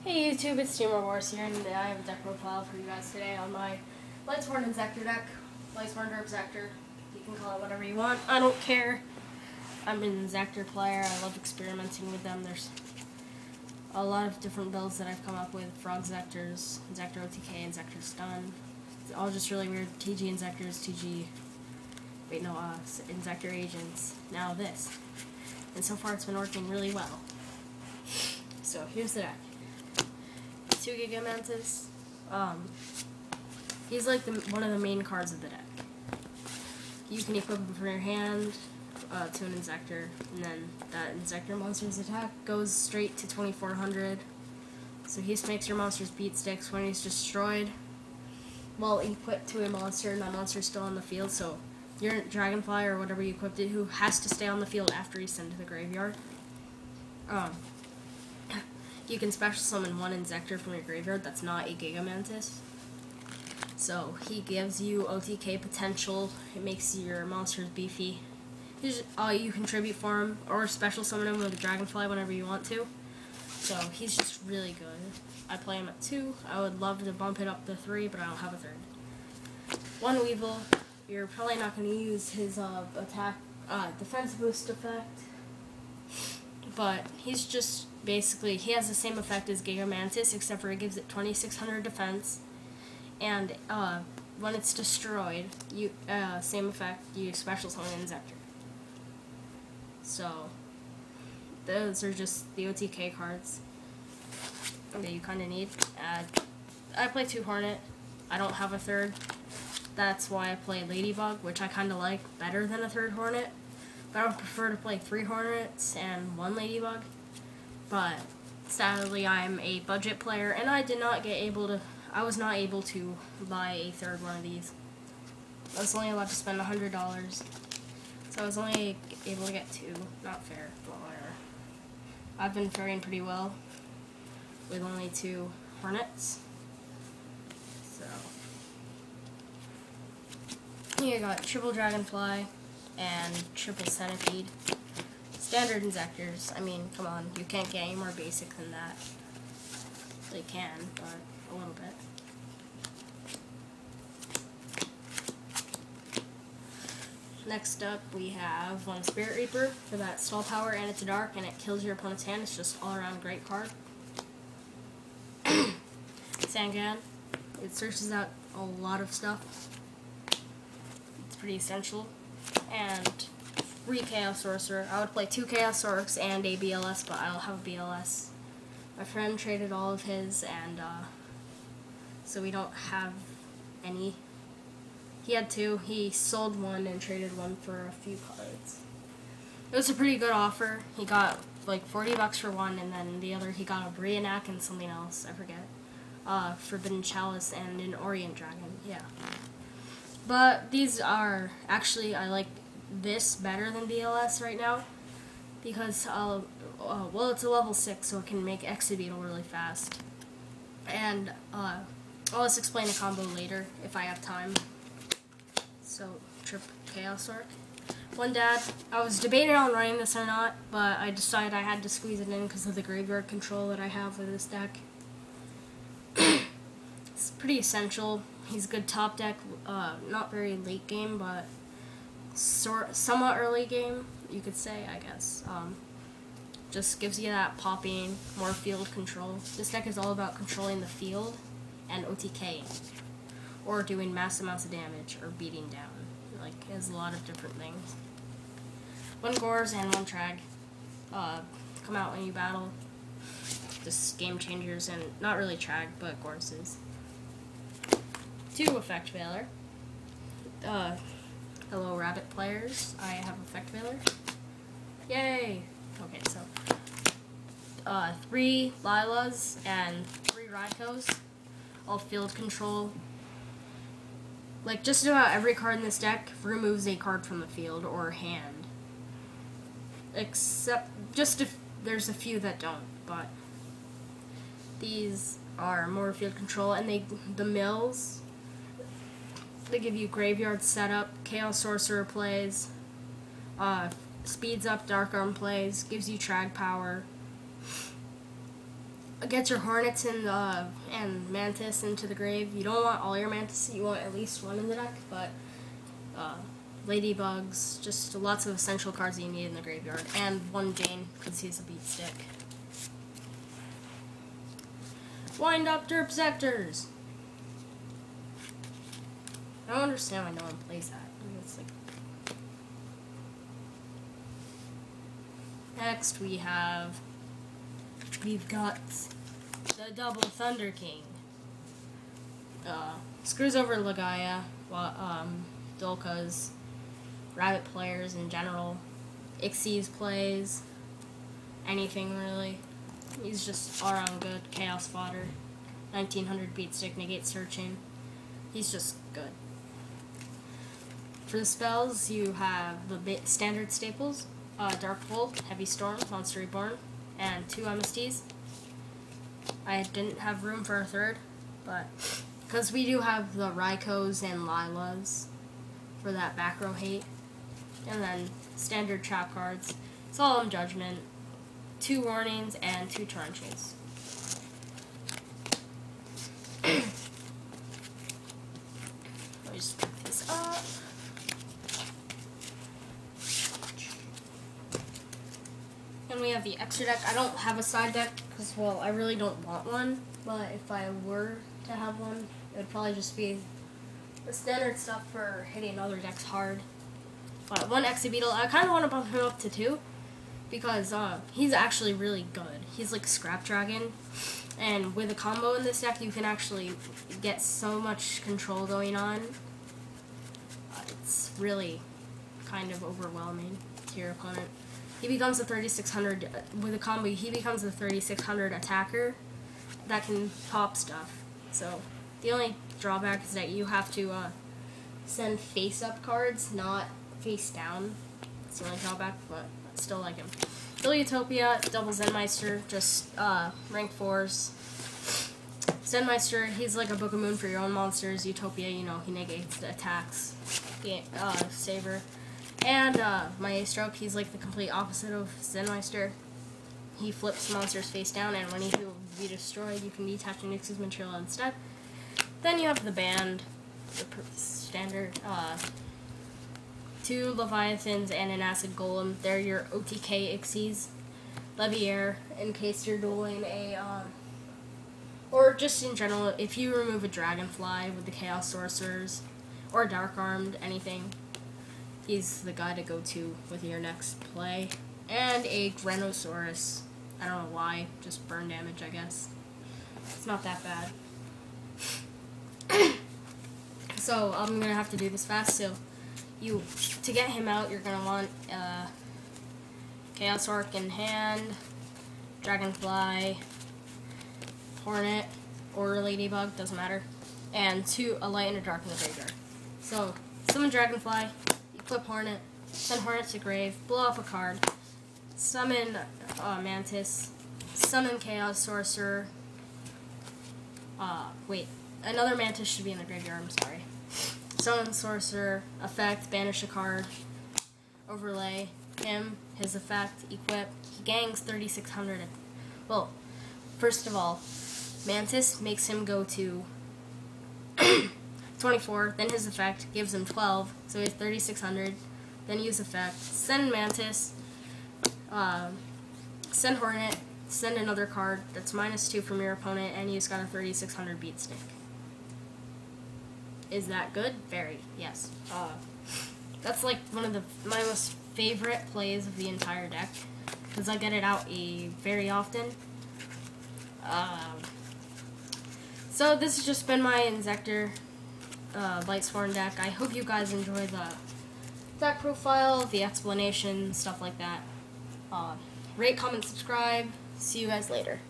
Hey YouTube, it's Steamer Wars here, and I have a deck profile for you guys today on my Lightsworn and Zektor deck. Lightsworn, Derp-zektors. You can call it whatever you want. I don't care. I'm a Zektor player. I love experimenting with them. There's a lot of different builds that I've come up with. Frog-zektors, Zektor OTK, and Zektor Stun. It's all just really weird. TG and Zektors, TG... Wait, no, and Zektor Agents. Now this. And so far it's been working really well. So, here's the deck. Yugioh Mantis. He's like one of the main cards of the deck. You can equip him from your hand to an Inzektor, and then that Inzektor monster's attack goes straight to 2400. So he makes your monster's beat sticks when he's destroyed. Well, equipped to a monster, and that monster's still on the field, so your Dragonfly or whatever you equipped it who has to stay on the field after he's sent to the graveyard. You can special summon one Inzektor from your graveyard that's not a Yugioh Mantis. So he gives you OTK potential. It makes your monsters beefy. You contribute for him or special summon him with a Dragonfly whenever you want to. So he's just really good. I play him at 2. I would love to bump it up to 3, but I don't have a 3rd. One Weevil. You're probably not going to use his attack defense boost effect. But he's just basically, he has the same effect as Yugioh Mantis, except for it gives it 2600 defense. And when it's destroyed, same effect, you special summon an Inzektor. So, those are just the OTK cards that you kind of need. I play 2 Hornet. I don't have a 3rd. That's why I play Ladybug, which I kind of like better than a 3rd Hornet. But I would prefer to play 3 Hornets and 1 Ladybug. But sadly, I'm a budget player, and I was not able to buy a 3rd one of these. I was only allowed to spend $100, so I was only able to get 2. Not fair, but whatever. I've been faring pretty well with only 2 Hornets. So here I got triple Dragonfly and triple Centipede. Standard Inzektors. I mean, come on, you can't get any more basic than that. They can, but a little bit. Next up, we have one Spirit Reaper for that stall power, and it's dark, and it kills your opponent's hand. It's just all around great card. Sangan. It searches out a lot of stuff. It's pretty essential. And 3 Chaos Sorcerer. I would play 2 Chaos Orcs and a BLS, but I don't have a BLS. My friend traded all of his, and so we don't have any. He had 2. He sold 1 and traded 1 for a few cards. It was a pretty good offer. He got like $40 for 1, and then the other he got a Brionac and something else, I forget. Forbidden Chalice and an Orient Dragon. Yeah. But these are actually, I like this better than BLS right now, because well, it's a level 6, so it can make Exabeetle really fast. And I'll just explain the combo later if I have time. So, Trip Chaos Orc. One Dad. I was debating on running this or not, but I decided I had to squeeze it in because of the graveyard control that I have with this deck. It's pretty essential. He's good top deck, not very late game, but somewhat early game, you could say, I guess. Just gives you that popping, more field control. This deck is all about controlling the field and OTKing, or doing mass amounts of damage, or beating down. Like, it has a lot of different things. 1 Gores and 1 Trag. Come out when you battle. Just game changers, and not really Trag, but Gores is. 2 Effect Veiler. Hello, Rabbit players. I have Effect Veiler. Yay! Okay, so 3 Lilas and 3 Raikos. All field control. Like, just about every card in this deck removes a card from the field or hand. Except, just if there's a few that don't, but these are more field control, and the mills, they give you graveyard setup, Chaos Sorcerer plays, speeds up Dark Arm plays, gives you Trag power, get your Hornets and Mantis into the grave. You don't want all your Mantis, you want at least one in the deck, but Ladybugs, just lots of essential cards that you need in the graveyard, and one Jane, because he's a beat stick. Wind up Derp-zektors! I don't understand why no one plays that. It's like... Next we've got the Double Thunder King. Screws over Ligioh, Dolkas, Rabbit players in general, Ixies plays, anything really. He's just all around good. Chaos fodder, 1900 beat stick, negate searching. He's just good. For the spells, you have the standard staples, Dark Bolt, Heavy Storm, Monster Reborn, and 2 MSTs. I didn't have room for a third, but because we do have the Raikos and Lilas for that back row hate. And then standard trap cards, Solemn Judgment, 2 Warnings, and 2 Torrentials. Let me just pick these up. And we have the extra deck. I don't have a side deck because, well, I really don't want one. But if I were to have one, it would probably just be the standard stuff for hitting other decks hard. But 1 Exebeetle, I kind of want to bump him up to 2 because he's actually really good. He's like Scrap Dragon, and with a combo in this deck, you can actually get so much control going on. It's really kind of overwhelming to your opponent. He becomes a 3600 with a combo. He becomes a 3600 attacker that can pop stuff. So the only drawback is that you have to send face-up cards, not face down. It's the only drawback, but I still like him. Utopia, double Zenmeister, just rank 4s. Zenmeister, he's like a Book of Moon for your own monsters. Utopia, you know, he negates the attacks. Saber. And Maestro, he's like the complete opposite of Zenmeister. He flips monsters face down, and when he will be destroyed, you can detach and Nix's material instead. Then you have the band, the standard, 2 Leviathans and an Acid Golem. They're your OTK Ixies. Leviair, in case you're dueling a, or just in general, if you remove a Dragonfly with the Chaos Sorcerers, or Dark Armed, anything, he's the guy to go to with your next play. And a Granosaurus. I don't know why, just burn damage, I guess. It's not that bad. So, I'm gonna have to do this fast, so to get him out, you're gonna want Chaos Orc in hand, Dragonfly, Hornet, or Ladybug, doesn't matter, and a Light and a Dark in the graveyard. So, summon Dragonfly, equip Hornet, send Hornet to grave, blow up a card, summon Mantis, summon Chaos Sorcerer, wait, another Mantis should be in the graveyard, I'm sorry. Summon Sorcerer, effect, banish a card, overlay him, his effect, equip, he gangs 3600. Well, first of all, Mantis makes him go to 24, then his effect gives him 12, so he has 3600, then use effect, send Mantis, send Hornet, send another card that's -2 from your opponent, and you've got a 3600 beat stick. Is that good? Very, yes. That's like one of my most favorite plays of the entire deck, because I get it out very often. So this has just been my Inzektor Lightsworn deck. I hope you guys enjoy the deck profile, the explanation, stuff like that. Rate, comment, subscribe. See you guys later.